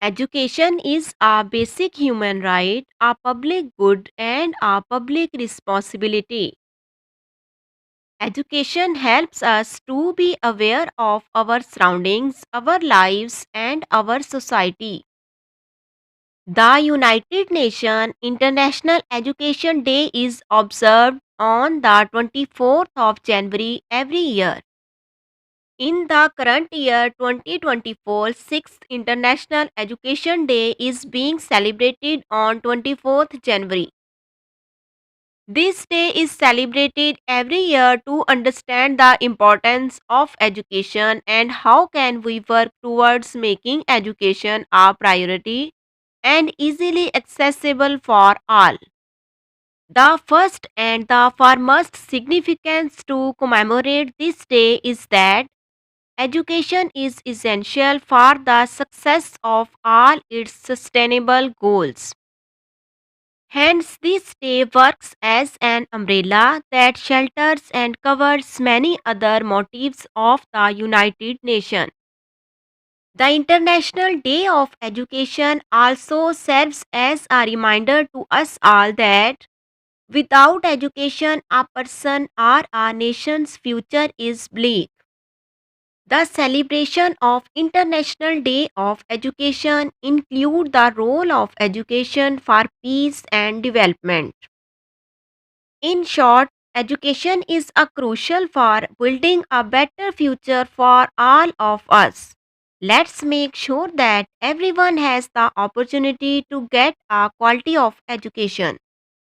Education is a basic human right, a public good, and a public responsibility. Education helps us to be aware of our surroundings, our lives, and our society. The United Nations International Education Day is observed on the 24th of January every year. In the current year 2024, 6th International Education Day is being celebrated on 24th January. This day is celebrated every year to understand the importance of education and how can we work towards making education a priority and easily accessible for all. The first and the foremost significance to commemorate this day is that education is essential for the success of all its sustainable goals. Hence, this day works as an umbrella that shelters and covers many other motives of the United Nations. The International Day of Education also serves as a reminder to us all that without education, a person or a nation's future is bleak. The celebration of International Day of Education include the role of education for peace and development. In short, education is a crucial for building a better future for all of us. Let's make sure that everyone has the opportunity to get a quality of education.